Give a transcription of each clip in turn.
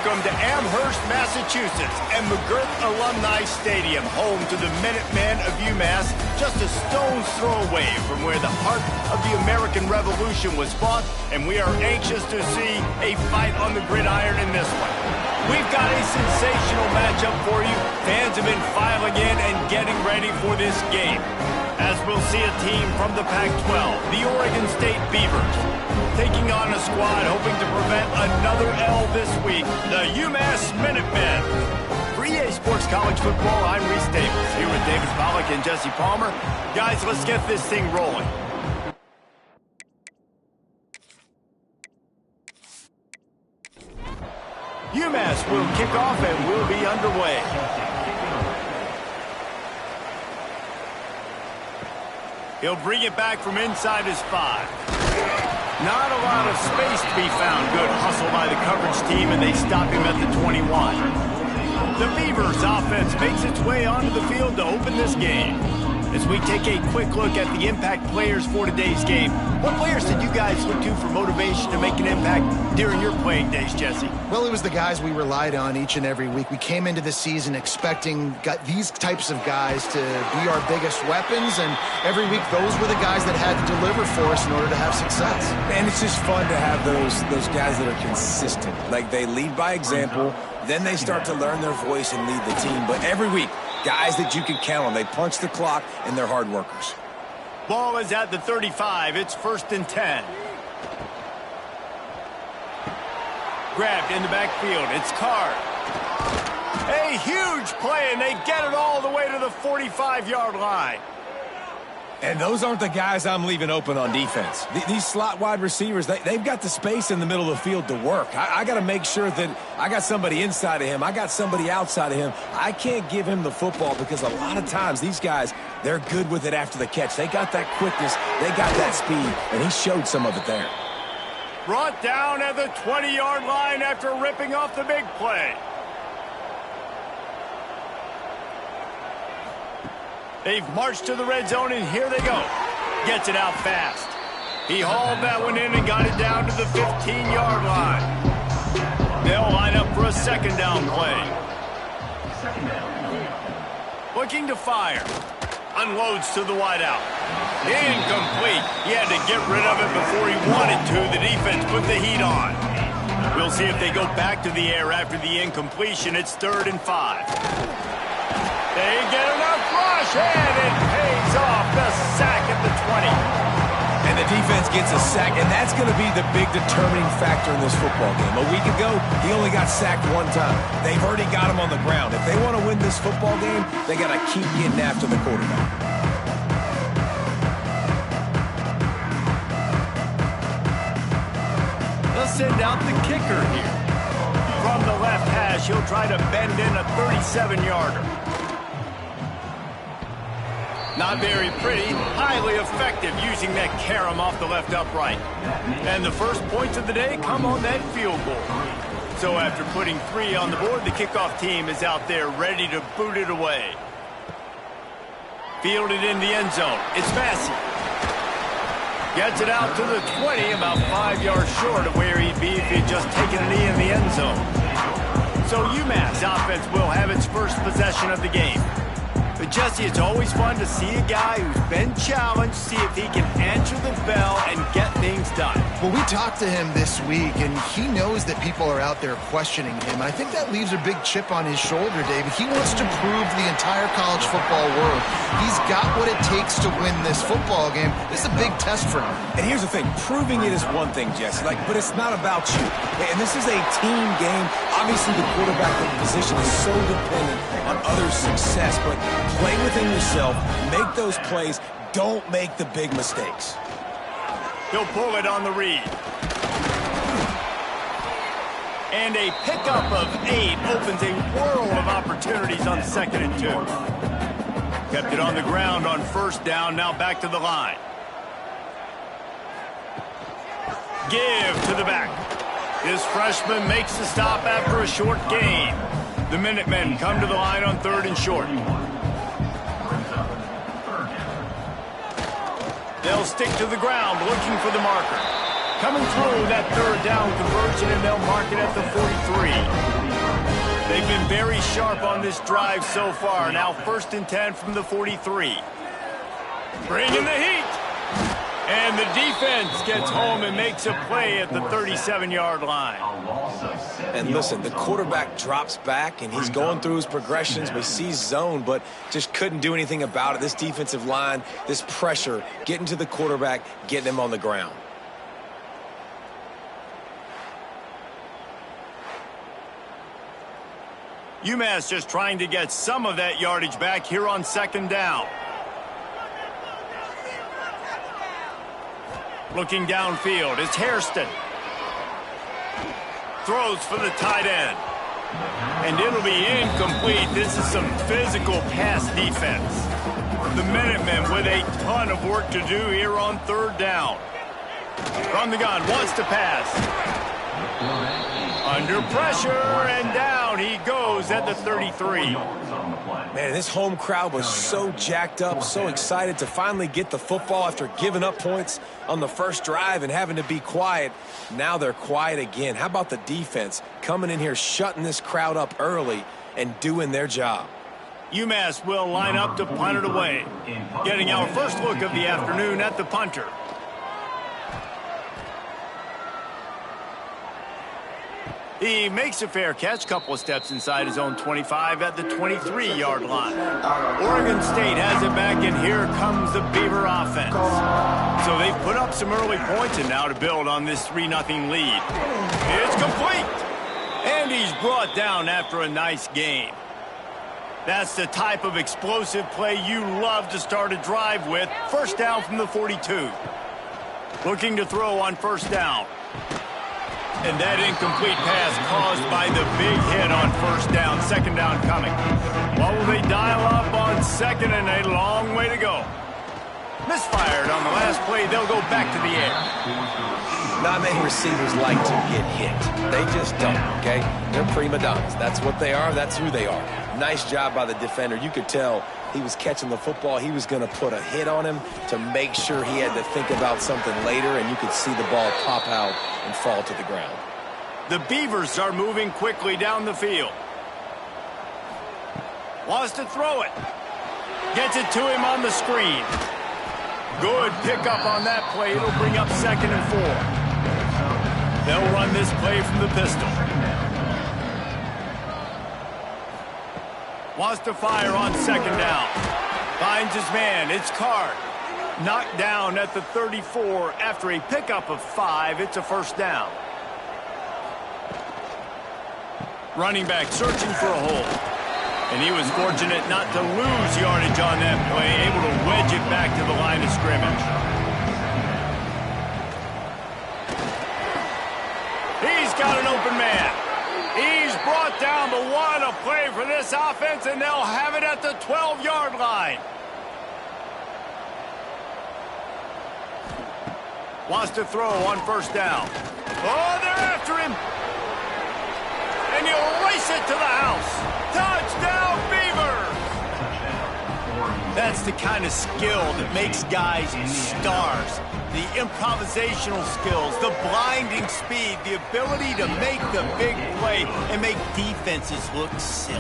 welcome to Amherst, Massachusetts, and McGirt Alumni Stadium, home to the Minutemen of UMass, just a stone's throw away from where the heart of the American Revolution was fought, and we are anxious to see a fight on the gridiron in this one. We've got a sensational matchup for you. Fans have been filing in and getting ready for this game, as we'll see a team from the Pac-12, the Oregon State Beavers, taking on a squad hoping to prevent another L this week, the UMass Minutemen. For EA Sports College Football, I'm Reese Davis, here with David Pollack and Jesse Palmer. Guys, let's get this thing rolling. UMass will kick off and we'll be underway. He'll bring it back from inside his 5. Not a lot of space to be found. Good hustle by the coverage team, and they stop him at the 21. The Beavers offense makes its way onto the field to open this game. As we take a quick look at the impact players for today's game, what players did you guys look to for motivation to make an impact during your playing days, Jesse? Well, it was the guys we relied on each and every week. We came into the season expecting these types of guys to be our biggest weapons, and every week those were the guys that had to deliver for us in order to have success. And it's just fun to have those guys that are consistent. Like, they lead by example, then they start to learn their voice and lead the team. But every week, guys that you can count on. They punch the clock, and they're hard workers. Ball is at the 35. It's 1st and 10. Grabbed in the backfield. It's Card. A huge play, and they get it all the way to the 45-yard line. And those aren't the guys I'm leaving open on defense. These slot wide receivers, they've got the space in the middle of the field to work. I got to make sure that I got somebody inside of him. I got somebody outside of him. I can't give him the football because a lot of times these guys, they're good with it after the catch. They got that quickness. They got that speed, and he showed some of it there. Brought down at the 20-yard line after ripping off the big play. They've marched to the red zone, and here they go. Gets it out fast. He hauled that one in and got it down to the 15-yard line. They'll line up for a second down play. Looking to fire. Unloads to the wideout. Incomplete. He had to get rid of it before he wanted to. The defense put the heat on. We'll see if they go back to the air after the incompletion. It's 3rd and 5. They get enough rush, and it pays off. The sack at the 20. And the defense gets a sack, and that's going to be the big determining factor in this football game. A week ago, he only got sacked one time. They've already got him on the ground. If they want to win this football game, they got to keep getting after the quarterback. They'll send out the kicker here. From the left hash, he'll try to bend in a 37-yarder. Not very pretty, highly effective using that carom off the left upright. And the first points of the day come on that field goal. So after putting 3 on the board, the kickoff team is out there ready to boot it away. Fielded in the end zone. It's Massey. Gets it out to the 20, about 5 yards short of where he'd be if he'd just taken a knee in the end zone. So UMass offense will have its first possession of the game. But Jesse, it's always fun to see a guy who's been challenged, see if he can answer the bell and get things done. Well, we talked to him this week, and he knows that people are out there questioning him. And I think that leaves a big chip on his shoulder, David. He wants to prove to the entire college football world he's got what it takes to win this football game. This is a big test for him. And here's the thing. Proving it is one thing, Jesse, but it's not about you. And this is a team game. Obviously, the quarterback position is so dependent on others' success, but play within yourself, make those plays, don't make the big mistakes. He'll pull it on the read. And a pickup of 8 opens a world of opportunities on 2nd and 2. Kept it on the ground on 1st down, now back to the line. Give to the back. This freshman makes the stop after a short gain. The Minutemen come to the line on 3rd and short. They'll stick to the ground looking for the marker. Coming through that third down conversion, and they'll mark it at the 43. They've been very sharp on this drive so far. Now 1st and 10 from the 43. Bringing the heat. And the defense gets home and makes a play at the 37-yard line. And listen, the quarterback drops back, and he's going through his progressions. We see zone, but just couldn't do anything about it. This defensive line, this pressure, getting to the quarterback, getting him on the ground. UMass just trying to get some of that yardage back here on 2nd down. Looking downfield, it's Hairston. Throws for the tight end. And it'll be incomplete. This is some physical pass defense. The Minutemen with a ton of work to do here on 3rd down. From the gun, wants to pass. Under pressure, and down he goes at the 33. Man, this home crowd was so jacked up, so excited to finally get the football after giving up points on the first drive and having to be quiet. Now they're quiet again. How about the defense coming in here, shutting this crowd up early and doing their job? UMass will line up to punt it away. Getting our first look of the afternoon at the punter. He makes a fair catch, couple of steps inside his own 25 at the 23-yard line. Oregon State has it back, and here comes the Beaver offense. So they've put up some early points, and now to build on this 3-0 lead. It's complete! And he's brought down after a nice game. That's the type of explosive play you love to start a drive with. 1st down from the 42. Looking to throw on 1st down. And that incomplete pass caused by the big hit on 1st down. 2nd down coming. What will they dial up on 2nd, and a long way to go? Misfired on the last play. They'll go back to the air. Not many receivers like to get hit. They just don't, okay? They're prima donnas. That's what they are. That's who they are. Nice job by the defender. You could tell he was catching the football. He was going to put a hit on him to make sure he had to think about something later, and you could see the ball pop out and fall to the ground. The Beavers are moving quickly down the field. Wants to throw it. Gets it to him on the screen. Good pickup on that play. It'll bring up 2nd and 4. They'll run this play from the pistol. Wants to fire on 2nd down. Finds his man. It's Card. Knocked down at the 34 after a pickup of 5. It's a 1st down. Running back searching for a hole. And he was fortunate not to lose yardage on that play, able to wedge it back to the line of scrimmage. He's got an open man. He's brought down, but what a play for this offense, and they'll have it at the 12-yard line. Wants to throw on 1st down. Oh, they're after him. And he'll race it to the house. Touchdown, Beavers! That's the kind of skill that makes guys stars. The improvisational skills, the blinding speed, the ability to make the big play and make defenses look silly.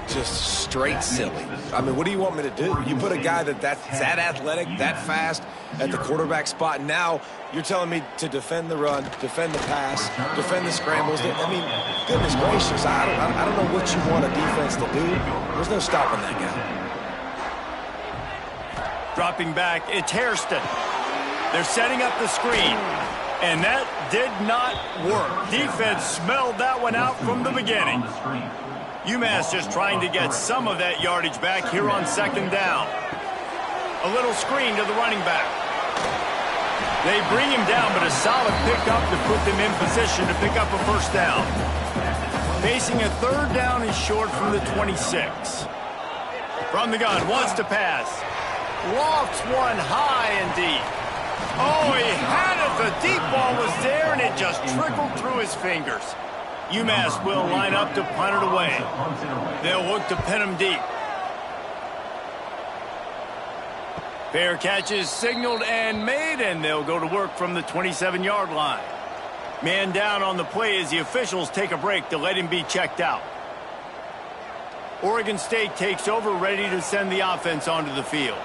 Just straight silly. I mean, what do you want me to do? You put a guy that's that athletic, that fast at the quarterback spot, and now you're telling me to defend the run, defend the pass, defend the scrambles. I mean, goodness gracious, I don't know what you want a defense to do. There's no stopping that guy. Dropping back, it's Hairston. They're setting up the screen, and that did not work. Defense smelled that one out from the beginning. UMass just trying to get some of that yardage back here on 2nd down. A little screen to the running back. They bring him down, but a solid pickup to put them in position to pick up a 1st down. Facing a 3rd down and short from the 26. From the gun, wants to pass. Lofts one high and deep. Oh, he had it. The deep ball was there, and it just trickled through his fingers. UMass will line up to punt it away. They'll look to pin him deep. Fair catch is signaled and made, and they'll go to work from the 27-yard line. Man down on the play as the officials take a break to let him be checked out. Oregon State takes over, ready to send the offense onto the field.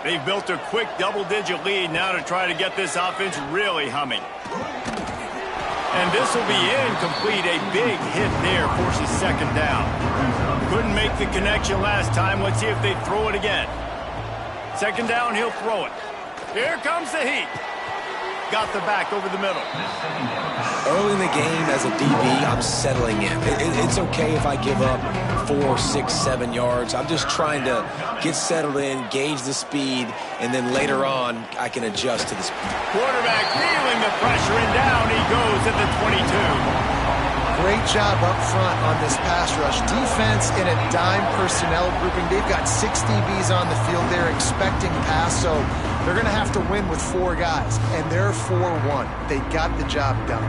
They've built a quick double-digit lead now to try to get this offense really humming. And this will be incomplete. A big hit there forces second down. Couldn't make the connection last time. Let's see if they throw it again. Second down, he'll throw it. Here comes the heat. Got the back over the middle. Early in the game, as a DB, I'm settling in. It's okay if I give up 4, 6, 7 yards. I'm just trying to get settled in, gauge the speed, and then later on, I can adjust to the speed. Quarterback feeling the pressure, and down he goes at the 22. Great job up front on this pass rush. Defense in a dime personnel grouping. They've got 6 DBs on the field. They're expecting pass, so they're going to have to win with 4 guys, and they're 4-1. They got the job done.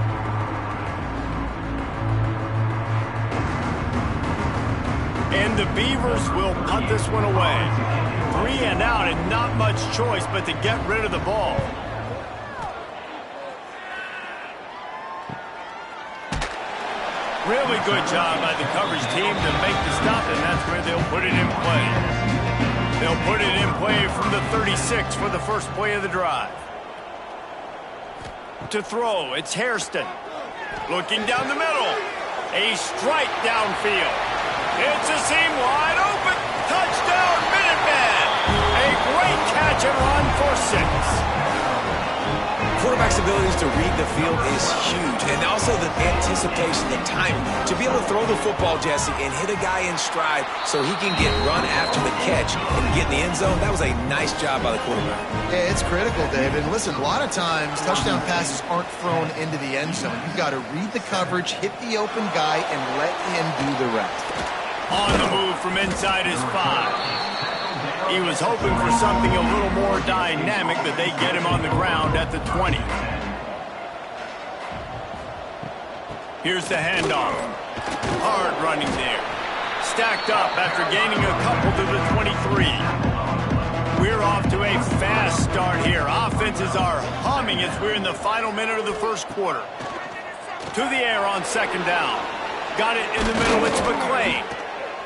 And the Beavers will punt this one away. 3 and out, and not much choice but to get rid of the ball. Really good job by the coverage team to make the stop, and that's where they'll put it in play. They'll put it in play from the 36 for the first play of the drive. To throw, it's Hairston. Looking down the middle. A strike downfield. It's a seam wide open. Touchdown, Minutemen. A great catch and run for 6. Quarterback's abilities to read the field is huge, and also the anticipation, the timing. To be able to throw the football, Jesse, and hit a guy in stride so he can get run after the catch and get in the end zone, that was a nice job by the quarterback. Yeah, it's critical, David. And listen, a lot of times, touchdown passes aren't thrown into the end zone. You've got to read the coverage, hit the open guy, and let him do the rest. On the move from inside his 5. He was hoping for something a little more dynamic, but they get him on the ground at the 20. Here's the handoff. Hard running there. Stacked up after gaining a couple to the 23. We're off to a fast start here. Offenses are humming as we're in the final minute of the first quarter. To the air on second down. Got it in the middle. It's McClain.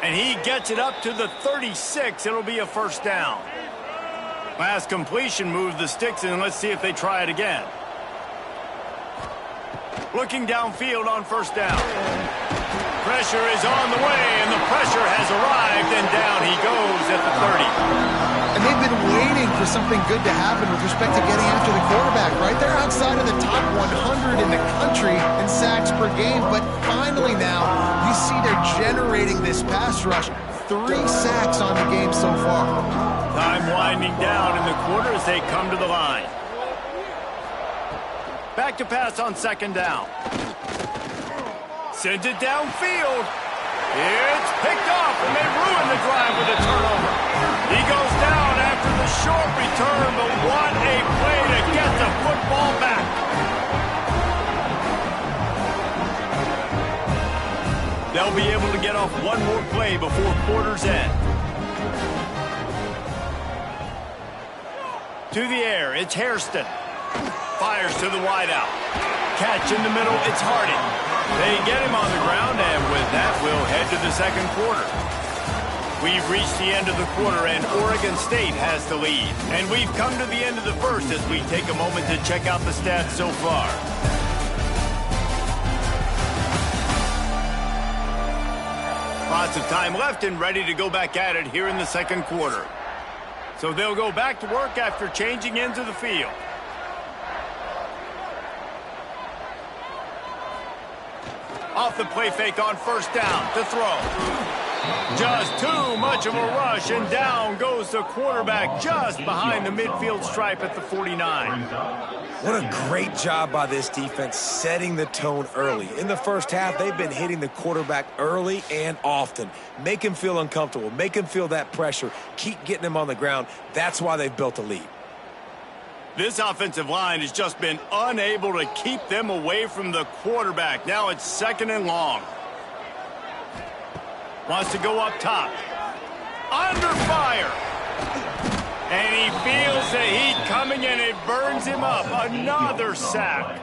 And he gets it up to the 36. It'll be a first down. Last completion moves the sticks, and let's see if they try it again. Looking downfield on first down. Pressure is on the way, and the pressure has arrived, and down he goes at the 30. And they've been waiting for something good to happen with respect to getting after the quarterback, right? They're outside of the top 100 in the country in sacks per game, but finally now you see they're generating this pass rush. 3 sacks on the game so far. Time winding down in the quarter as they come to the line. Back to pass on second down. Sends it downfield. It's picked off, and they ruin the drive with a turnover. He goes down after the short return, but what a play to get the football back. They'll be able to get off one more play before quarter's end. To the air, it's Hairston. Fires to the wideout. Catch in the middle, it's Harding. They get him on the ground, and with that, we'll head to the second quarter. We've reached the end of the quarter, and Oregon State has the lead. And we've come to the end of the first as we take a moment to check out the stats so far. Lots of time left and ready to go back at it here in the second quarter. So they'll go back to work after changing into the field. Off the play fake on first down to throw. Just too much of a rush, and down goes the quarterback just behind the midfield stripe at the 49. What a great job by this defense setting the tone early. In the first half, they've been hitting the quarterback early and often. Make him feel uncomfortable. Make him feel that pressure. Keep getting him on the ground. That's why they've built a lead. This offensive line has just been unable to keep them away from the quarterback. Now it's second and long. Wants to go up top. Under fire. And he feels the heat coming, and it burns him up. Another sack.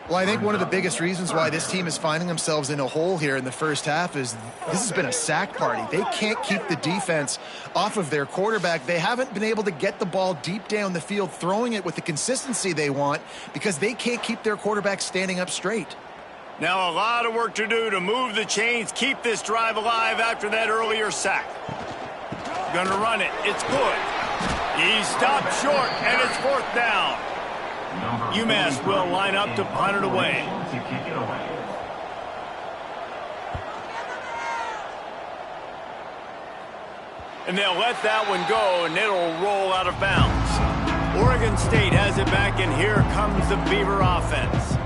Well, I think one of the biggest reasons why this team is finding themselves in a hole here in the first half is this has been a sack party. They can't keep the defense off of their quarterback. They haven't been able to get the ball deep down the field, throwing it with the consistency they want because they can't keep their quarterback standing up straight. Now a lot of work to do to move the chains, keep this drive alive after that earlier sack. Gonna run it. It's good. He stopped short, and it's 4th down. UMass will line up to punt it away. And they'll let that one go, and it'll roll out of bounds. Oregon State has it back, and here comes the Beaver offense.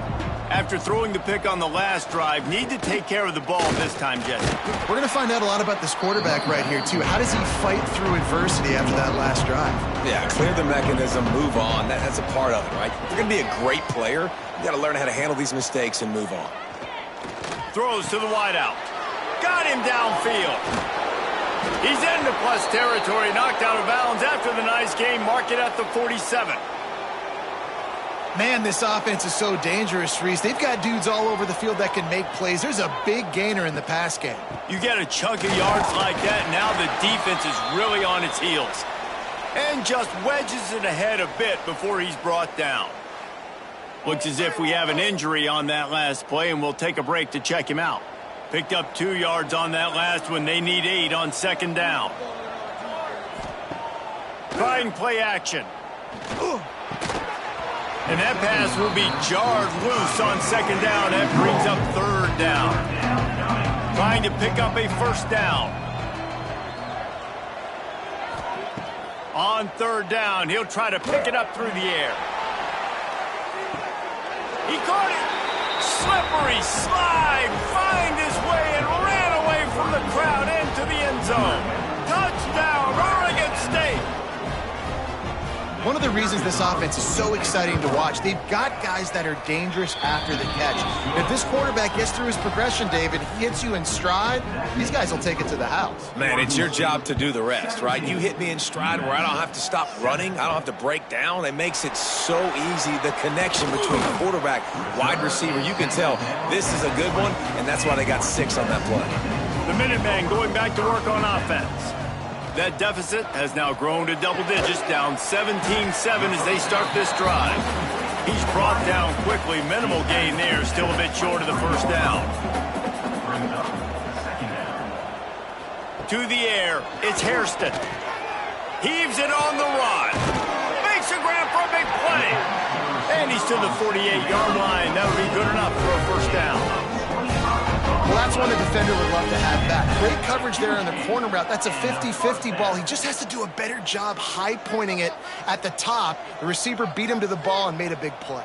After throwing the pick on the last drive, need to take care of the ball this time, Jesse. We're going to find out a lot about this quarterback right here, too. How does he fight through adversity after that last drive? Yeah, clear the mechanism, move on. That's a part of it, right? If you're going to be a great player, you got to learn how to handle these mistakes and move on. Throws to the wideout. Got him downfield. He's into plus territory, knocked out of bounds after the nice game. Mark it at the 47. Man, this offense is so dangerous, Reese. They've got dudes all over the field that can make plays. There's a big gainer in the pass game. You get a chunk of yards like that, now the defense is really on its heels. And just wedges it ahead a bit before he's brought down. Looks as if we have an injury on that last play, and we'll take a break to check him out. Picked up 2 yards on that last one. They need 8 on 2nd down. Trying play action. And that pass will be jarred loose on 2nd down. That brings up 3rd down. Trying to pick up a 1st down. On 3rd down, he'll try to pick it up through the air. He caught it. Slippery slide. Find his way and ran away from the crowd into the end zone. Touchdown, Oregon State. One of the reasons this offense is so exciting to watch, they've got guys that are dangerous after the catch. If this quarterback gets through his progression, David, he hits you in stride, these guys will take it to the house. Man, it's your job to do the rest, right? You hit me in stride where I don't have to stop running. I don't have to break down. It makes it so easy. The connection between quarterback, wide receiver, you can tell this is a good one, and that's why they got 6 on that play. The Minutemen going back to work on offense. That deficit has now grown to double digits, down 17-7 as they start this drive. He's brought down quickly. Minimal gain there, still a bit short of the 1st down. To the air, it's Hairston. Heaves it on the run. Makes a grab for a big play. And he's to the 48-yard line. That would be good enough for a 1st down. Well, that's one a defender would love to have back. Great coverage there on the corner route. That's a 50-50 ball. He just has to do a better job high-pointing it at the top. The receiver beat him to the ball and made a big play.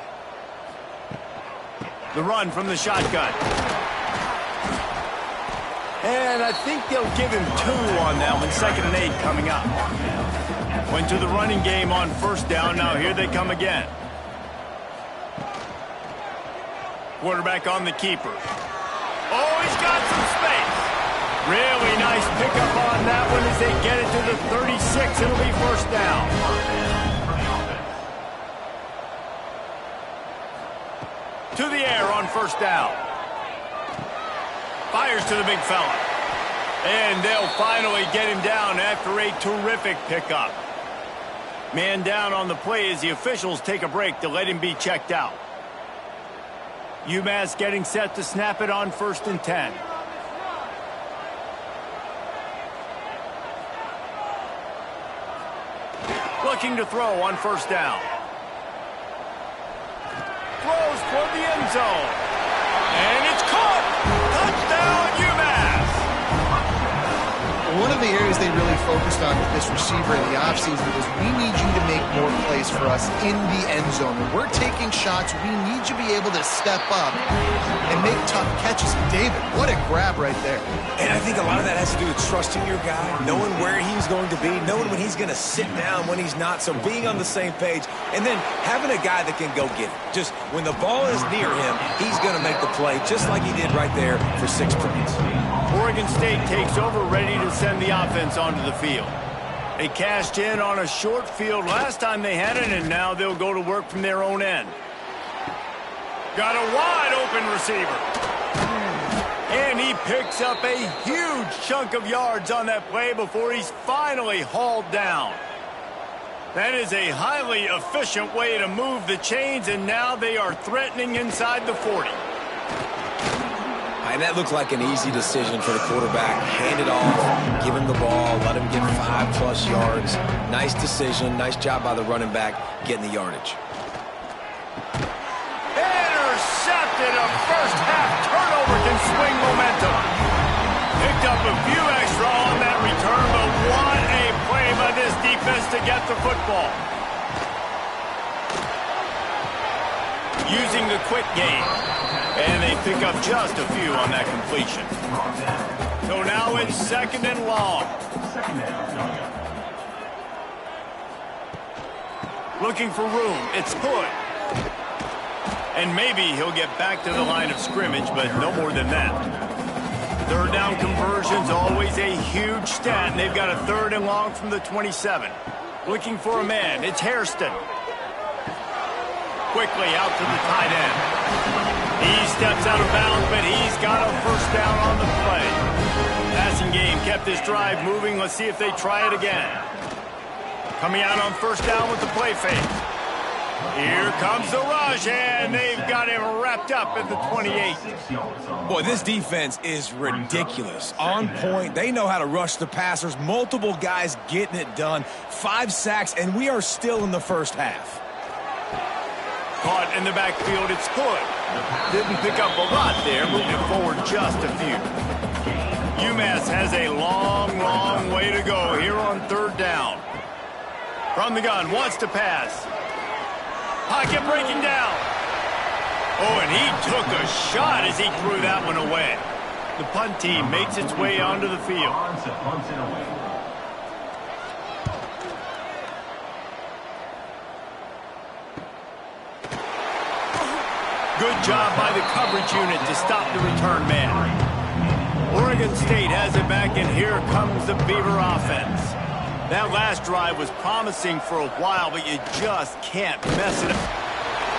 The run from the shotgun. And I think they'll give him 2 on that one. 2nd and 8 coming up. Went to the running game on 1st down. Now here they come again. Quarterback on the keeper. Oh, he's got some space. Really nice pickup on that one as they get it to the 36. It'll be 1st down. To the air on 1st down. Fires to the big fella. And they'll finally get him down after a terrific pickup. Man down on the play as the officials take a break to let him be checked out. UMass getting set to snap it on 1st and 10. Looking to throw on 1st down. Throws toward the end zone. And it's caught! Touchdown, UMass! One of the areas they really focused on with this receiver in the offseason was we need you to make more plays for us in the end zone. When we're taking shots, we need you to be able to step up and make tough catches. David, what a grab right there. And I think a lot of that has to do with trusting your guy, knowing where he's going to be, knowing when he's going to sit down, when he's not, so being on the same page, and then having a guy that can go get it. Just when the ball is near him, he's going to make the play, just like he did right there for 6 points. Oregon State takes over, ready to send the offense onto the field. They cashed in on a short field last time they had it, and now they'll go to work from their own end. Got a wide open receiver. And he picks up a huge chunk of yards on that play before he's finally hauled down. That is a highly efficient way to move the chains, and now they are threatening inside the 40. And that looked like an easy decision for the quarterback. Hand it off, give him the ball, let him get 5+ yards. Nice decision, nice job by the running back getting the yardage. Intercepted. A first half turnover can swing momentum. Picked up a few extra on that return, but what a play by this defense to get the football. Using the quick game. And they pick up just a few on that completion. So now it's 2nd and long. Looking for room. It's Hood. And maybe he'll get back to the line of scrimmage, but no more than that. 3rd down conversion's always a huge stat, and they've got a 3rd and long from the 27. Looking for a man. It's Hairston. Quickly out to the tight end. He steps out of bounds, but he's got a first down on the play. Passing game kept this drive moving. Let's see if they try it again. Coming out on 1st down with the play fake. Here comes the rush, and they've got him wrapped up at the 28. Boy, this defense is ridiculous. On point. They know how to rush the passers. Multiple guys getting it done. 5 sacks, and we are still in the first half. Caught in the backfield, it's Hood. Didn't pick up a lot there, moving it forward just a few. UMass has a long, long way to go here on 3rd down. From the gun, wants to pass. Pocket breaking down. Oh, and he took a shot as he threw that one away. The punt team makes its way onto the field. Good job by the coverage unit to stop the return man. Oregon State has it back, and here comes the Beaver offense. That last drive was promising for a while, but you just can't mess it up.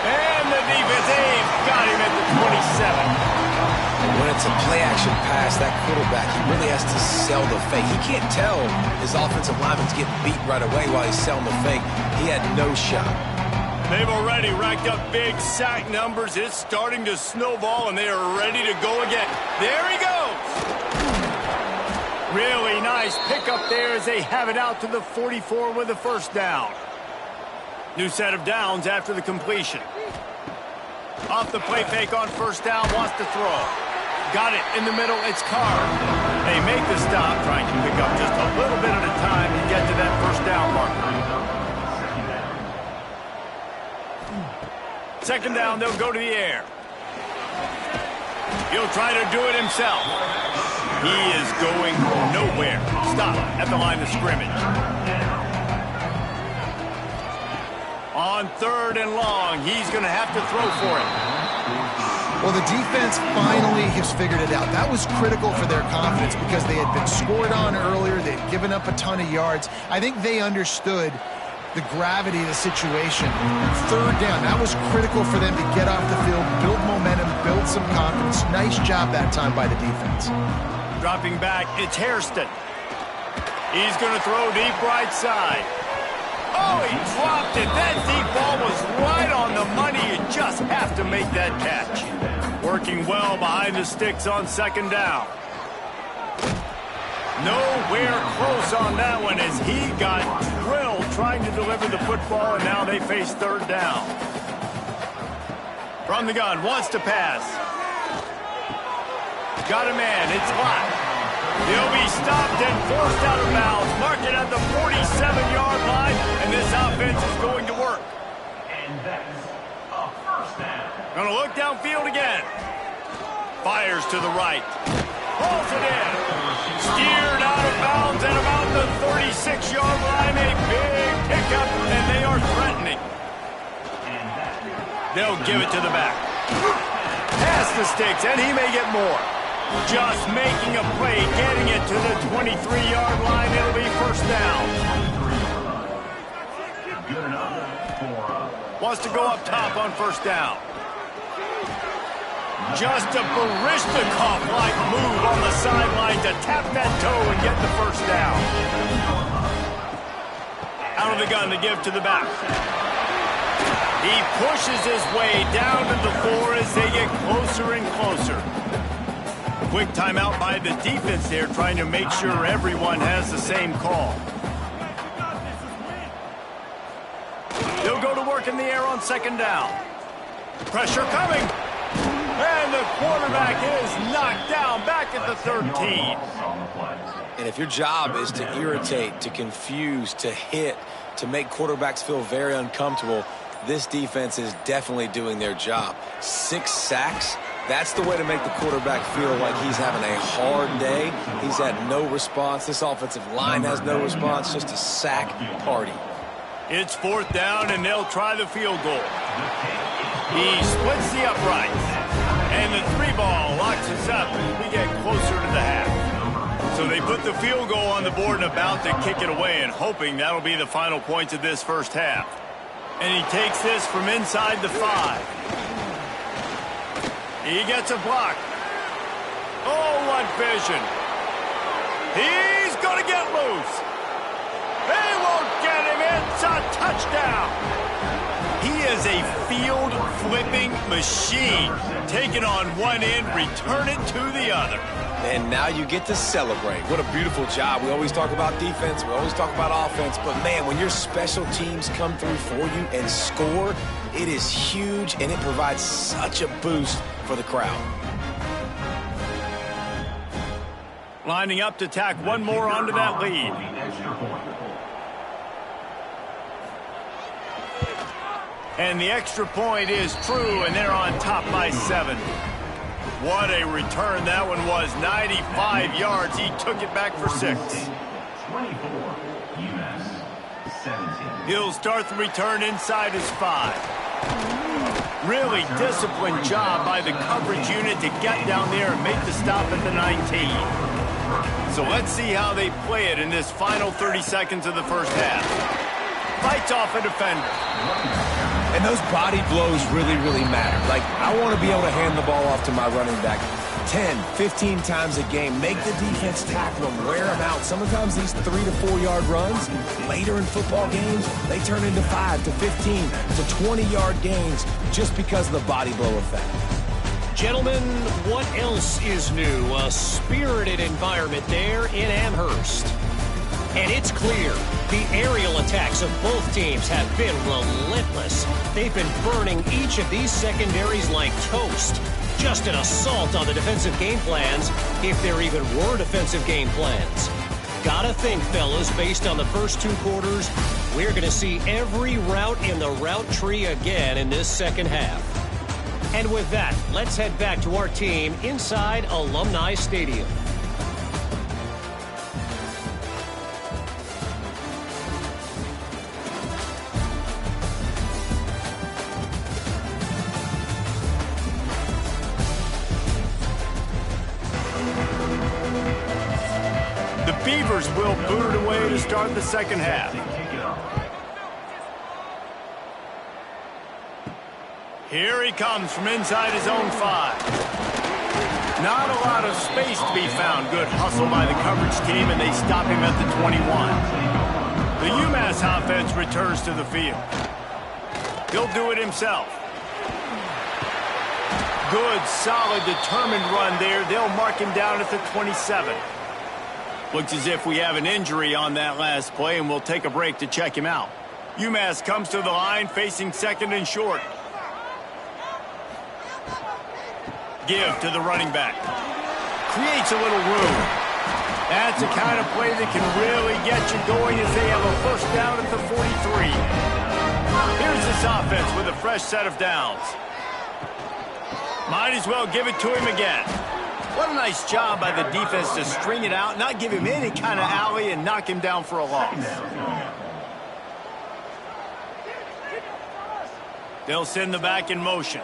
And the defense got him at the 27. When it's a play-action pass, that quarterback, he really has to sell the fake. He can't tell his offensive lineman's getting beat right away while he's selling the fake. He had no shot. They've already racked up big sack numbers. It's starting to snowball, and they are ready to go again. There he goes. Really nice pickup there as they have it out to the 44 with a first down. New set of downs after the completion. Off the play fake on 1st down, wants to throw. Got it in the middle, it's Carr. They make the stop, trying to pick up just a little bit at a time to get to that 1st down marker. 2nd down, they'll go to the air. He'll try to do it himself. He is going nowhere. Stop at the line of scrimmage. On 3rd and long, he's going to have to throw for it. Well, the defense finally has figured it out. That was critical for their confidence because they had been scored on earlier. They'd given up a ton of yards. I think they understood the gravity of the situation. 3rd down, that was critical for them to get off the field, build momentum, build some confidence. Nice job that time by the defense. Dropping back, it's Hairston. He's going to throw deep right side. Oh, he dropped it. That deep ball was right on the money. You just have to make that catch. Working well behind the sticks on 2nd down. Nowhere close on that one as he got drilled trying to deliver the football, and now they face 3rd down. From the gun, wants to pass. Got a man, it's Lott. He'll be stopped and forced out of bounds. Mark it at the 47-yard line, and this offense is going to work. And that's a first down. Gonna look downfield again. Fires to the right. Pulls it in. Steered out of bounds at about the 36-yard line. A big pickup, and they are threatening. They'll give it to the back. Past the sticks, and he may get more. Just making a play, getting it to the 23-yard line. It'll be 1st down. Good enough for Wants to go up top on first down. Just a Barishnikov-like move on the sideline to tap that toe and get the first down. Out of the gun to give to the back. He pushes his way down to the floor as they get closer and closer. Quick timeout by the defense there, trying to make sure everyone has the same call. They'll go to work in the air on second down. Pressure coming. And the quarterback is knocked down back at the 13. And if your job is to irritate, to confuse, to hit, to make quarterbacks feel very uncomfortable, this defense is definitely doing their job. 6 sacks, that's the way to make the quarterback feel like he's having a hard day. He's had no response. This offensive line has no response, just a sack party. It's fourth down, and they'll try the field goal. He splits the uprights. And the 3-ball locks us up as we get closer to the half. So they put the field goal on the board and about to kick it away, and hoping that'll be the final points of this first half. And he takes this from inside the 5. He gets a block. Oh, what vision. He's going to get loose. They won't get him. It's a touchdown. He is a field-flipping machine. Take it on one end, return it to the other. And now you get to celebrate. What a beautiful job. We always talk about defense. We always talk about offense. But, man, when your special teams come through for you and score, it is huge, and it provides such a boost for the crowd. Lining up to tack one more onto that lead. And the extra point is true, and they're on top by 7. What a return that one was. 95 yards. He took it back for 6. 24, UMass 17. He'll start the return inside his 5. Really disciplined job by the coverage unit to get down there and make the stop at the 19. So let's see how they play it in this final 30 seconds of the first half. Fights off a defender. And those body blows really, really matter. Like, I want to be able to hand the ball off to my running back 10, 15 times a game. Make the defense tackle them, wear them out. Sometimes these 3 to 4 yard runs, later in football games, they turn into 5 to 15 to 20 yard gains just because of the body blow effect. Gentlemen, what else is new? A spirited environment there in Amherst. And it's clear, the aerial attacks of both teams have been relentless. They've been burning each of these secondaries like toast. Just an assault on the defensive game plans, if there even were defensive game plans. Gotta think, fellas, based on the first 2 quarters, we're going to see every route in the route tree again in this second half. And with that, let's head back to our team inside Alumni Stadium. Beavers will boot it away to start the second half. Here he comes from inside his own 5. Not a lot of space to be found. Good hustle by the coverage team, and they stop him at the 21. The UMass offense returns to the field. He'll do it himself. Good, solid, determined run there. They'll mark him down at the 27. Looks as if we have an injury on that last play, and we'll take a break to check him out. UMass comes to the line, facing second and short. Give to the running back. Creates a little room. That's the kind of play that can really get you going as they have a first down at the 43. Here's this offense with a fresh set of downs. Might as well give it to him again. What a nice job by the defense to string it out, not give him any kind of alley, and knock him down for a loss. They'll send the back in motion.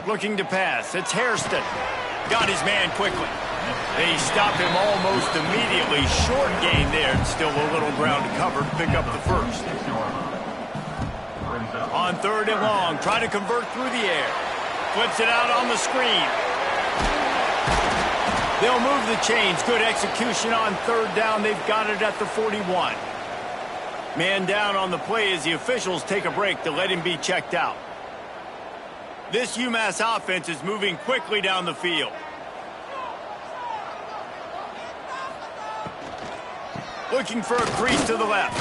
Looking to pass. It's Hairston. Got his man quickly. They stop him almost immediately. Short gain there. Still a little ground to cover to pick up the first. On 3rd and long, trying to convert through the air. Flips it out on the screen. They'll move the chains. Good execution on 3rd down. They've got it at the 41. Man down on the play as the officials take a break to let him be checked out. This UMass offense is moving quickly down the field. Looking for a crease to the left.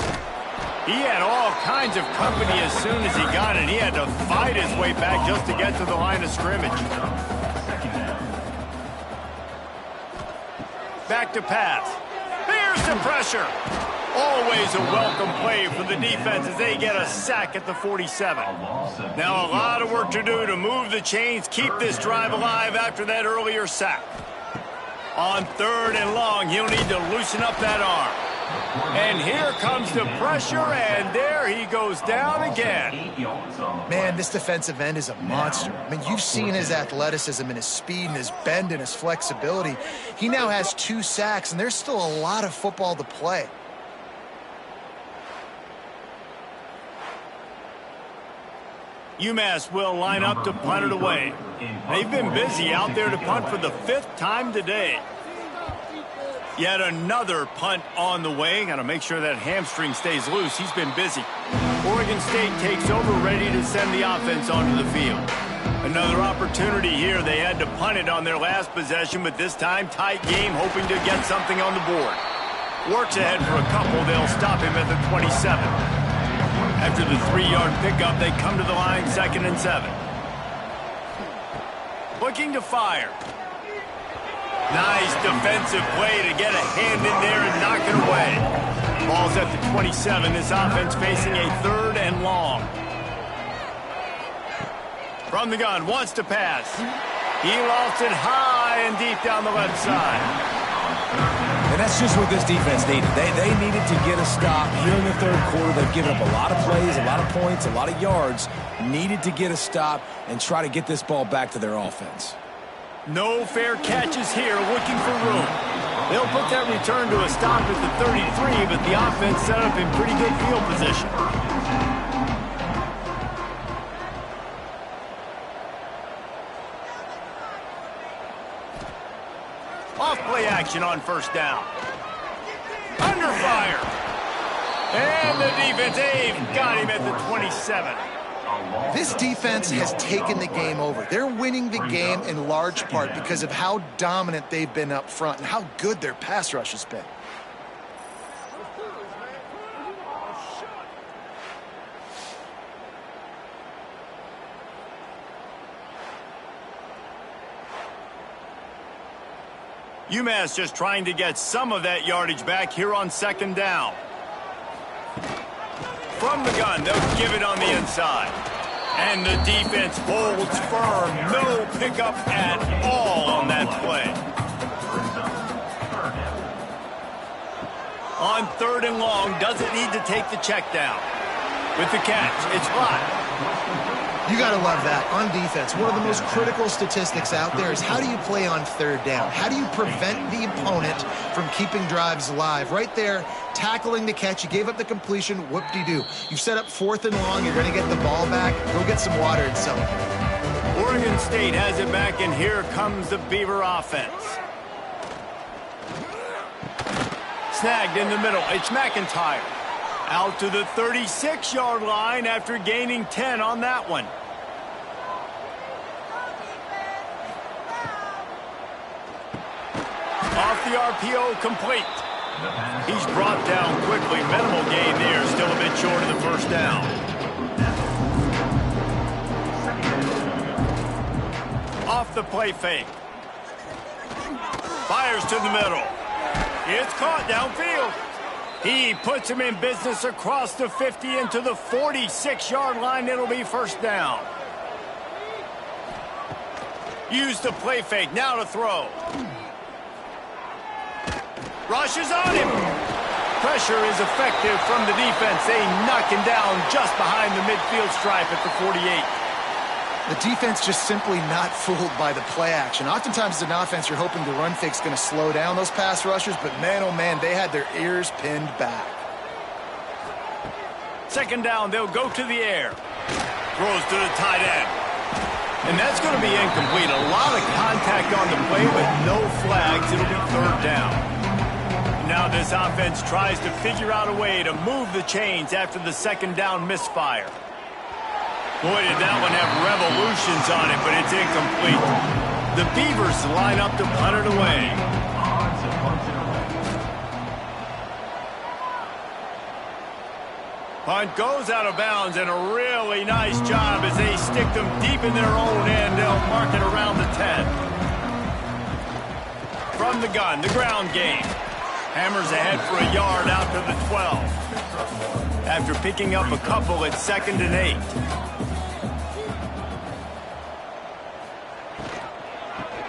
He had all kinds of company as soon as he got it. He had to fight his way back just to get to the line of scrimmage. Back to pass. Here's the pressure. Always a welcome play for the defense as they get a sack at the 47. Now a lot of work to do to move the chains, keep this drive alive after that earlier sack. On 3rd and long, he'll need to loosen up that arm. And here comes the pressure, and there he goes down again. Man, this defensive end is a monster. I mean, you've seen his athleticism and his speed and his bend and his flexibility. He now has 2 sacks, and there's still a lot of football to play. UMass will line up to punt it away. They've been busy out there to punt for the 5th time today. Yet another punt on the way. Got to make sure that hamstring stays loose. He's been busy. Oregon State takes over, ready to send the offense onto the field. Another opportunity here. They had to punt it on their last possession, but this time tight game, hoping to get something on the board. Works ahead for a couple. They'll stop him at the 27. After the 3-yard pickup, they come to the line, 2nd and 7. Looking to fire. Nice defensive play to get a hand in there and knock it away. Ball's at the 27. This offense facing a 3rd and long. From the gun, wants to pass. He lofts it high and deep down the left side. And that's just what this defense needed. They needed to get a stop here in the 3rd quarter. They've given up a lot of plays, a lot of points, a lot of yards. Needed to get a stop and try to get this ball back to their offense. No fair catches here, looking for room. They'll put that return to a stop at the 33, but the offense set up in pretty good field position. Off play action on 1st down. Under fire. And the defense, they've got him at the 27. This defense has taken the game over. They're winning the game in large part because of how dominant they've been up front and how good their pass rush has been. UMass just trying to get some of that yardage back here on 2nd down. From the gun, they'll give it on the inside. And the defense holds firm. No pickup at all on that play. On 3rd and long, doesn't need to take the check down. With the catch, it's live. You got to love that. On defense, one of the most critical statistics out there is how do you play on 3rd down? How do you prevent the opponent from keeping drives alive? Right there, tackling the catch. You gave up the completion. Whoop-de-doo. You've set up 4th and long. You're going to get the ball back. Go get some water and celebrate. Oregon State has it back, and here comes the Beaver offense. Snagged in the middle. It's McIntyre. Out to the 36-yard line after gaining 10 on that one. Off the RPO, complete. He's brought down quickly. Minimal gain there, still a bit short of the 1st down. Off the play fake. Fires to the middle. It's caught downfield. He puts him in business across the 50 into the 46-yard line. It'll be 1st down. Use the play fake. Now to throw. Rushes on him. Pressure is effective from the defense. They knock him down just behind the midfield stripe at the 48. The defense just simply not fooled by the play action. Oftentimes as an offense, you're hoping the run fake's going to slow down those pass rushers, but man, oh man, they had their ears pinned back. Second down, they'll go to the air. Throws to the tight end. And that's going to be incomplete. A lot of contact on the play, but no flags. It'll be third down. Now this offense tries to figure out a way to move the chains after the second down misfire. Boy, did that one have revolutions on it, but it's incomplete. The Beavers line up to punt it away. Punt goes out of bounds, and a really nice job as they stick them deep in their own end. They'll mark it around the 10. From the gun, the ground game. Hammers ahead for a yard out to the 12. After picking up a couple at 2nd and 8.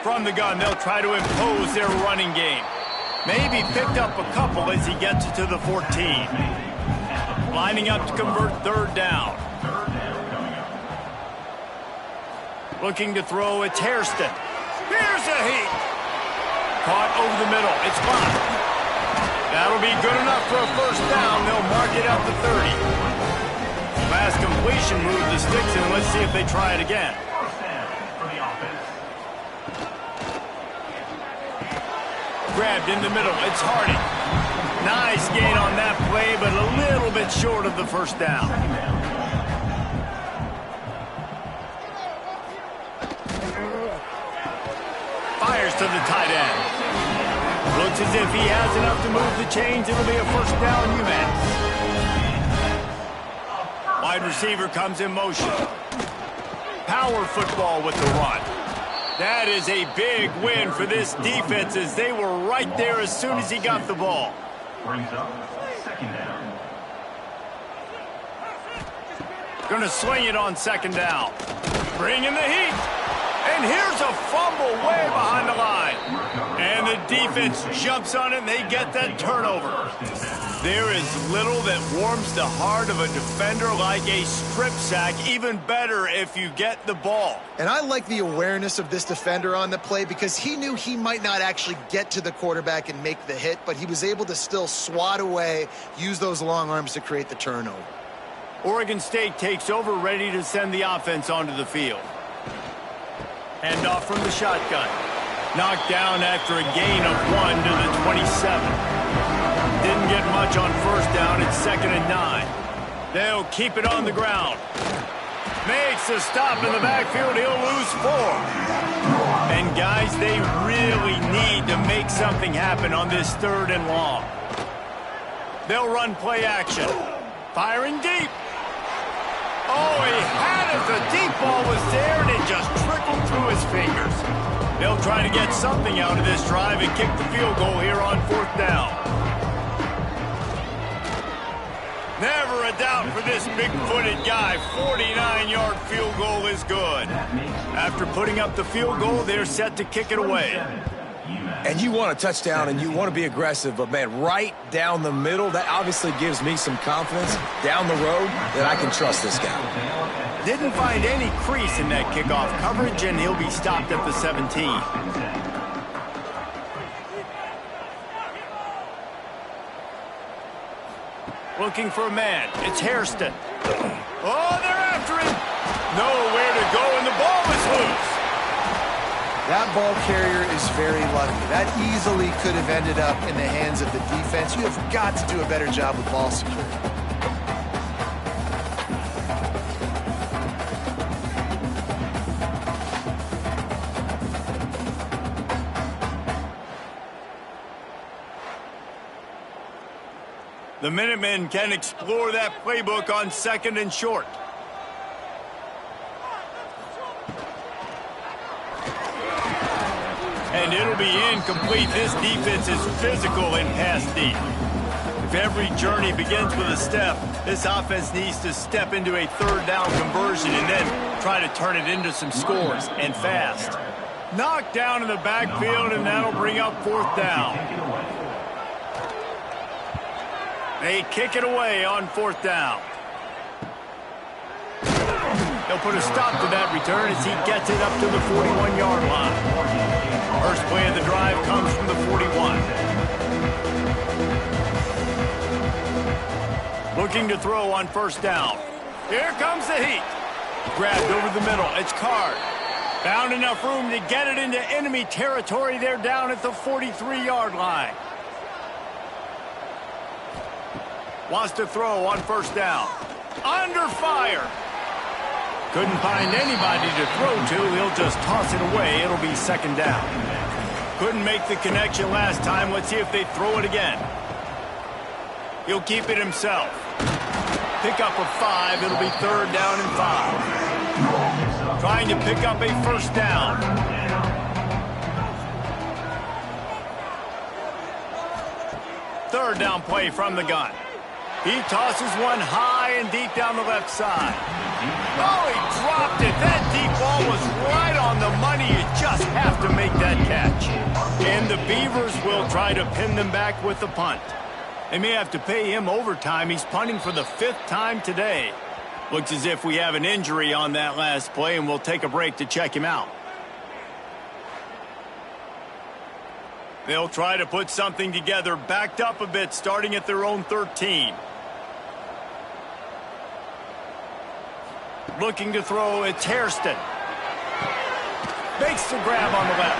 From the gun, they'll try to impose their running game. Maybe picked up a couple as he gets to the 14. Lining up to convert third down. Looking to throw, it's Hairston. Here's a heat. Caught over the middle. It's blocked. That'll be good enough for a first down. They'll mark it out to 30. Last completion moved the sticks, and let's see if they try it again. Grabbed in the middle. It's Hardy. Nice gain on that play, but a little bit short of the first down. Fires to the tight end. Looks as if he has enough to move the chains. It'll be a first down, UMass. Wide receiver comes in motion. Power football with the run. That is a big win for this defense as they were right there as soon as he got the ball. Brings up second down. Gonna swing it on second down. Bring in the heat. And here's a fumble way behind the line. And the defense jumps on it and they get that turnover. There is little that warms the heart of a defender like a strip sack. Even better if you get the ball. And I like the awareness of this defender on the play because he knew he might not actually get to the quarterback and make the hit, but he was able to still swat away, use those long arms to create the turnover. Oregon State takes over, ready to send the offense onto the field. Handoff from the shotgun. Knocked down after a gain of 1 to the 27. Didn't get much on first down. It's 2nd and 9. They'll keep it on the ground. Makes a stop in the backfield. He'll lose 4. And guys, they really need to make something happen on this 3rd and long. They'll run play action. Firing deep. Oh, he had it. The deep ball was there, and it just trickled through his fingers. They'll try to get something out of this drive and kick the field goal here on 4th down. Never a doubt for this big-footed guy. 49-yard field goal is good. After putting up the field goal, they're set to kick it away. And you want a touchdown and you want to be aggressive, but man, right down the middle, that obviously gives me some confidence down the road that I can trust this guy. Didn't find any crease in that kickoff coverage, and he'll be stopped at the 17. Looking for a man. It's Hairston. Oh, they're after him. Nowhere to go, and the ball is loose. That ball carrier is very lucky. That easily could have ended up in the hands of the defense. You have got to do a better job with ball security. The Minutemen can explore that playbook on 2nd and short. And it'll be incomplete. This defense is physical and pass deep. If every journey begins with a step, this offense needs to step into a 3rd down conversion and then try to turn it into some scores, and fast. Knocked down in the backfield, and that'll bring up 4th down. They kick it away on 4th down. They'll put a stop to that return as he gets it up to the 41-yard line. First play of the drive comes from the 41. Looking to throw on first down. Here comes the heat. Grabbed over the middle. It's Card. Found enough room to get it into enemy territory. They're down at the 43-yard line. Wants to throw on first down. Under fire. Couldn't find anybody to throw to. He'll just toss it away. It'll be second down. Couldn't make the connection last time. Let's see if they throw it again. He'll keep it himself. Pick up a 5. It'll be third down and 5. Trying to pick up a first down. Third down play from the gun. He tosses one high and deep down the left side. Oh, he dropped it. That deep ball was right on the money. You just have to make that catch. And the Beavers will try to pin them back with the punt. They may have to pay him overtime. He's punting for the 5th time today. Looks as if we have an injury on that last play, and we'll take a break to check him out. They'll try to put something together, backed up a bit, starting at their own 13. Looking to throw, it's Hairston. Makes the grab on the left.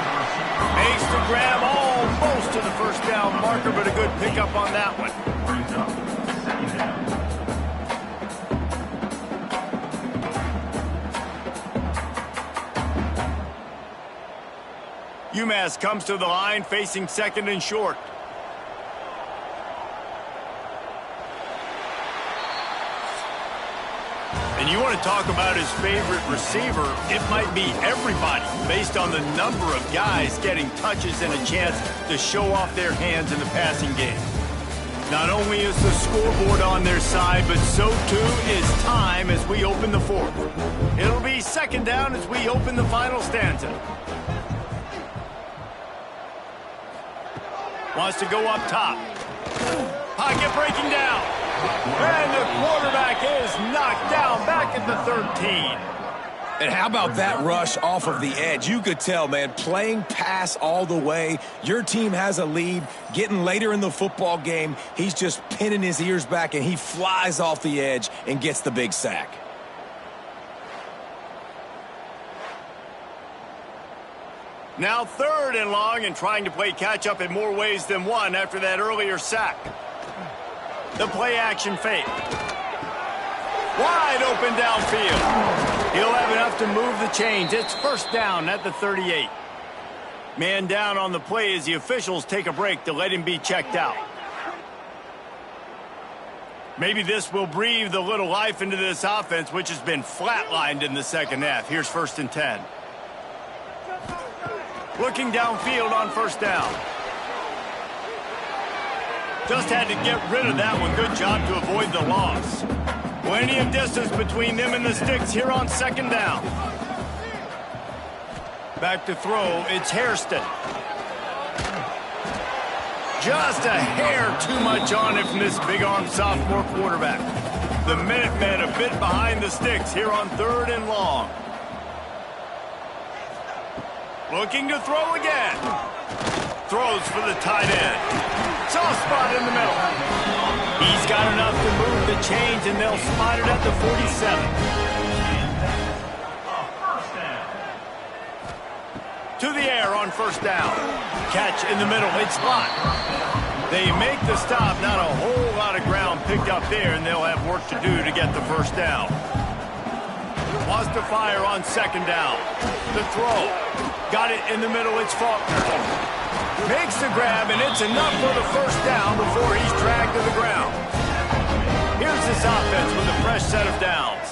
Makes the grab almost to the first down marker, but a good pickup on that one. UMass comes to the line facing second and short. And you want to talk about his favorite receiver, it might be everybody based on the number of guys getting touches and a chance to show off their hands in the passing game. Not only is the scoreboard on their side, but so too is time as we open the 4th. It'll be second down as we open the final stanza. Wants to go up top. Pocket breaking down. And the quarterback is knocked down back at the 13. And how about that rush off of the edge? You could tell, man, playing pass all the way. Your team has a lead. Getting later in the football game, he's just pinning his ears back, and he flies off the edge and gets the big sack. Now third and long, and trying to play catch-up in more ways than one after that earlier sack. The play-action fake. Wide open downfield. He'll have enough to move the chains. It's first down at the 38. Man down on the play as the officials take a break to let him be checked out. Maybe this will breathe a little life into this offense, which has been flatlined in the second half. Here's first and 10. Looking downfield on first down. Just had to get rid of that one. Good job to avoid the loss. Plenty of distance between them and the sticks here on second down. Back to throw, it's Hairston. Just a hair too much on it from this big-armed sophomore quarterback. The Minutemen a bit behind the sticks here on third and long. Looking to throw again. Throws for the tight end. Soft spot in the middle. He's got enough to move the chains, and they'll spot it at the 47. To the air on first down. Catch in the middle. It's Lott. They make the stop. Not a whole lot of ground picked up there, and they'll have work to do to get the first down. Wants to fire on second down. The throw. Got it in the middle. It's Faulkner. Makes the grab, and it's enough for the first down before he's dragged to the ground. Here's this offense with a fresh set of downs.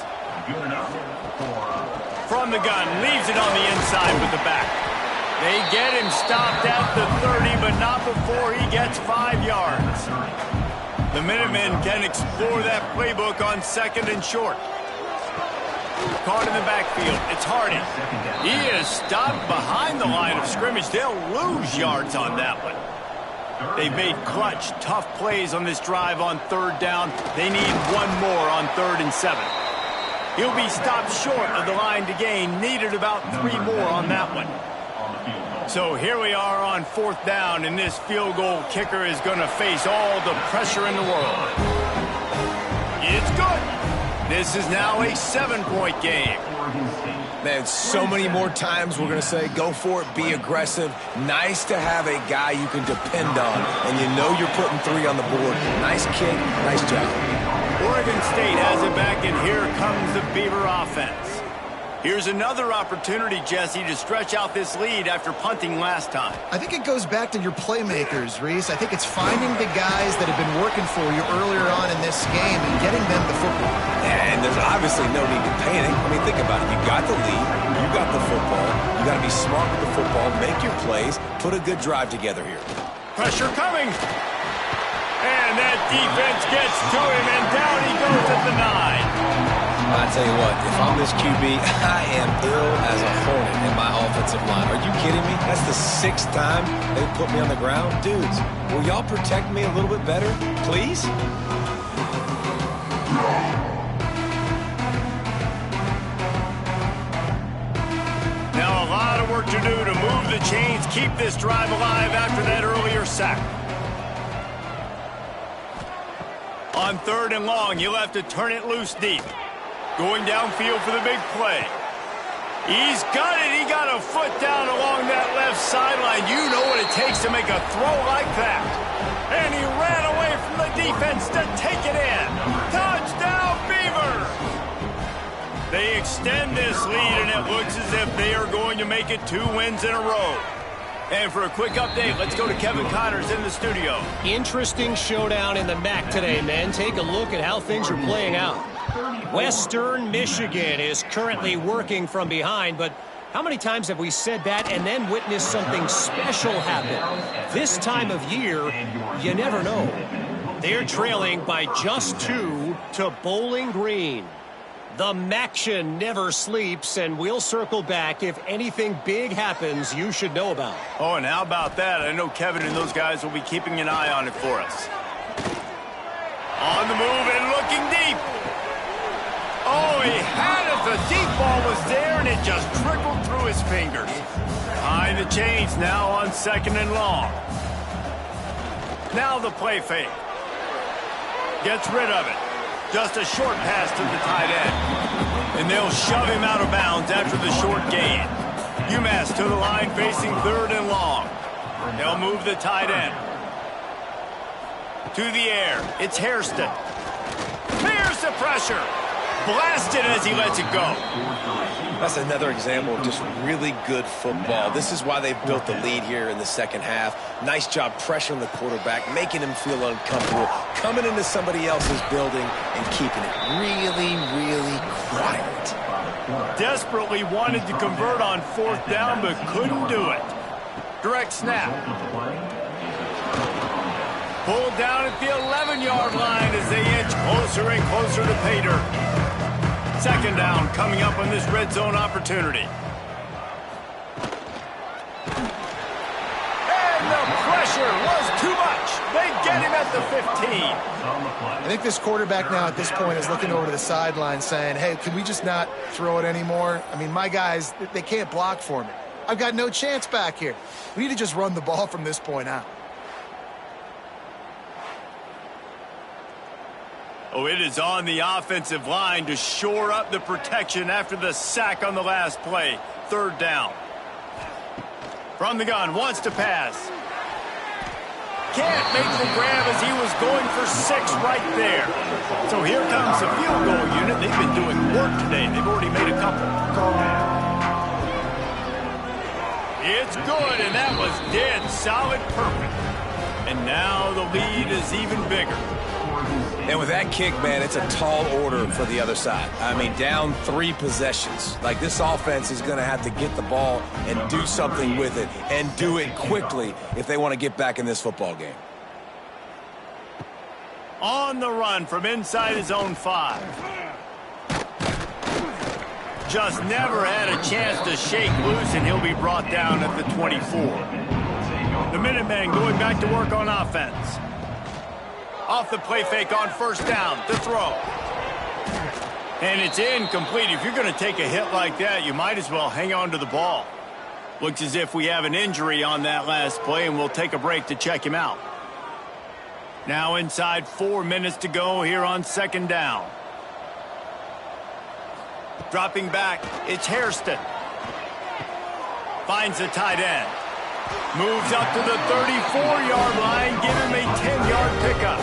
From the gun, leaves it on the inside with the back. They get him stopped at the 30, but not before he gets 5 yards. The Minutemen can explore that playbook on second and short. Caught in the backfield. It's Hardy. He is stopped behind the line of scrimmage. They'll lose yards on that one. They've made clutch, tough plays on this drive on third down. They need one more on 3rd and 7. He'll be stopped short of the line to gain. Needed about 3 more on that one. So here we are on 4th down, and this field goal kicker is going to face all the pressure in the world. It's good. This is now a 7-point game. Man, so many more times we're going to say, go for it, be aggressive. Nice to have a guy you can depend on, and you know you're putting 3 on the board. Nice kick, nice job. Oregon State has it back, and here comes the Beaver offense. Here's another opportunity, Jesse, to stretch out this lead after punting last time. I think it goes back to your playmakers, Reese. I think it's finding the guys that have been working for you earlier on in this game and getting them the football. And there's obviously no need to panic. I mean, think about it. You got the lead. You got the football. You got to be smart with the football. Make your plays. Put a good drive together here. Pressure coming. And that defense gets to him, and down he goes at the 9. I tell you what, if I'm this QB, I am ill as a hornet in my offensive line. Are you kidding me? That's the 6th time they've put me on the ground. Dudes, will y'all protect me a little bit better, please? Now a lot of work to do to move the chains, keep this drive alive after that earlier sack. On 3rd and long, you'll have to turn it loose deep. Going downfield for the big play. He's got it. He got a foot down along that left sideline. You know what it takes to make a throw like that. And he ran away from the defense to take it in. Touchdown, Beavers! They extend this lead, and it looks as if they are going to make it 2 wins in a row. And for a quick update, let's go to Kevin Connors in the studio. Interesting showdown in the MAC today, men. Take a look at how things are playing out. Western Michigan is currently working from behind, but how many times have we said that and then witnessed something special happen? This time of year, you never know. They're trailing by just 2 to Bowling Green. The MACtion never sleeps, and we'll circle back if anything big happens you should know about. Oh, and how about that? I know Kevin and those guys will be keeping an eye on it for us. On the move and looking deep. Oh, he had it. The deep ball was there, and it just trickled through his fingers. Behind the chains now on 2nd and long. Now the play fake. Gets rid of it. Just a short pass to the tight end. And they'll shove him out of bounds after the short gain. UMass to the line facing 3rd and long. They'll move the tight end. To the air. It's Hairston. Here's the pressure. Blasted as he lets it go. That's another example of just really good football. This is why they've built the lead here in the 2nd half. Nice job pressuring the quarterback, making him feel uncomfortable, coming into somebody else's building and keeping it really, really quiet. Desperately wanted to convert on 4th down, but couldn't do it. Direct snap. Pulled down at the 11-yard line as they inch closer and closer to pay dirt. 2nd down coming up on this red zone opportunity. And the pressure was too much. They get him at the 15. I think this quarterback now at this point is looking over to the sideline saying, hey, can we just not throw it anymore? I mean, my guys, they can't block for me. I've got no chance back here. We need to just run the ball from this point out. Oh, it is on the offensive line to shore up the protection after the sack on the last play. 3rd down. From the gun, wants to pass. Can't make the grab as he was going for 6 right there. So here comes the field goal unit. They've been doing work today. They've already made a couple. It's good, and that was dead solid perfect. And now the lead is even bigger. And with that kick, man, it's a tall order for the other side. I mean, down 3 possessions. Like, this offense is going to have to get the ball and do something with it, and do it quickly if they want to get back in this football game. On the run from inside his own 5. Just never had a chance to shake loose, and he'll be brought down at the 24. The Minutemen going back to work on offense. Off the play fake on 1st down, to throw. And it's incomplete. If you're going to take a hit like that, you might as well hang on to the ball. Looks as if we have an injury on that last play, and we'll take a break to check him out. Now inside 4 minutes to go here on second down. Dropping back, it's Hairston. Finds the tight end. Moves up to the 34-yard line. Give him a 10-yard pickup.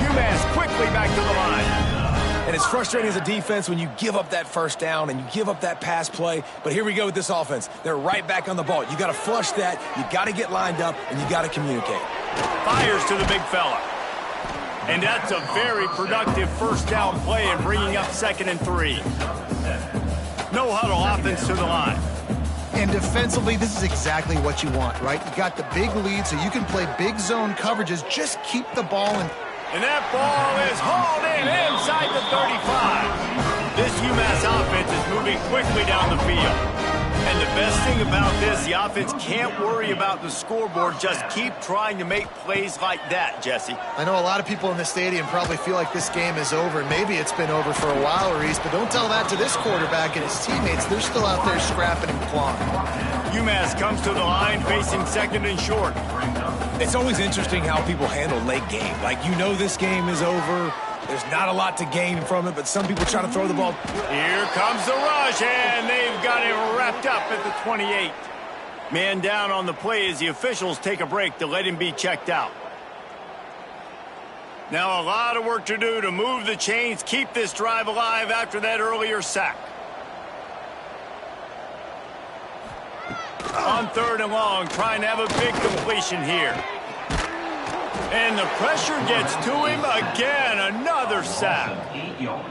UMass quickly back to the line. And it's frustrating as a defense when you give up that first down and you give up that pass play. But here we go with this offense. They're right back on the ball. You got to flush that. You got to get lined up, and you got to communicate. Fires to the big fella. And that's a very productive first down play in bringing up 2nd and 3. No huddle offense to the line. And defensively, this is exactly what you want, right? You got the big lead, so you can play big zone coverages. Just keep the ball in. And that ball is hauled in inside the 35. This UMass offense is moving quickly down the field. And the best thing about this, the offense can't worry about the scoreboard. Just keep trying to make plays like that, Jesse. I know a lot of people in the stadium probably feel like this game is over. Maybe it's been over for a while, Reese, but don't tell that to this quarterback and his teammates. They're still out there scrapping and clawing. UMass comes to the line facing 2nd and short. It's always interesting how people handle late game. Like, you know this game is over. There's not a lot to gain from it, but some people try to throw the ball. Here comes the rush, and they've got it wrapped up at the 28. Man down on the play as the officials take a break to let him be checked out. Now a lot of work to do to move the chains, keep this drive alive after that earlier sack. On 3rd and long, trying to have a big completion here. And the pressure gets to him again. Another sack.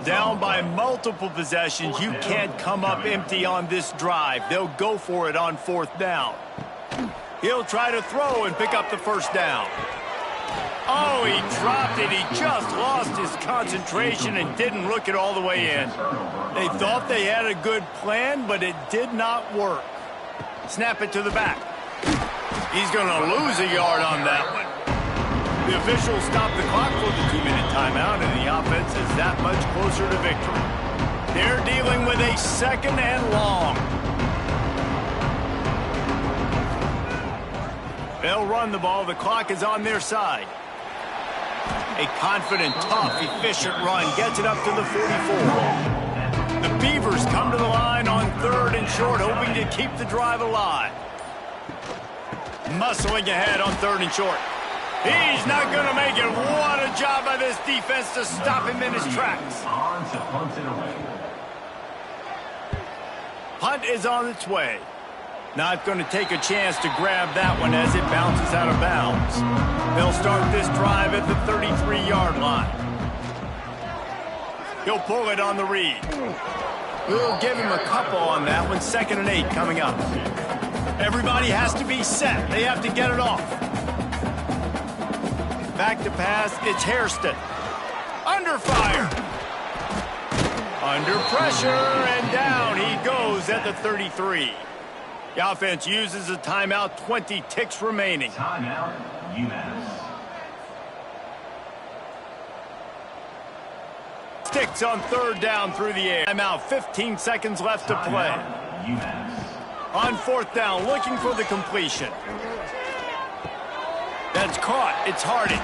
Down by multiple possessions. You can't come up empty on this drive. They'll go for it on 4th down. He'll try to throw and pick up the first down. Oh, he dropped it. He just lost his concentration and didn't look it all the way in. They thought they had a good plan, but it did not work. Snap it to the back. He's going to lose a yard on that one. The officials stop the clock for the 2-minute timeout, and the offense is that much closer to victory. They're dealing with a 2nd and long. They'll run the ball. The clock is on their side. A confident, tough, efficient run gets it up to the 44. The Beavers come to the line on 3rd and short, hoping to keep the drive alive. Muscling ahead on 3rd and short. He's not going to make it. What a job by this defense to stop him in his tracks. Punt is on its way. Not going to take a chance to grab that one as it bounces out of bounds. They'll start this drive at the 33-yard line. He'll pull it on the read. We'll give him a couple on that one. 2nd and 8 coming up. Everybody has to be set. They have to get it off. Back to pass, it's Hairston. Under fire. Under pressure, and down he goes at the 33. The offense uses a timeout, 20 ticks remaining. Timeout, UMass. Sticks on 3rd down through the air. Timeout, 15 seconds left to play. UMass. On 4th down, looking for the completion. That's caught. It's Harding.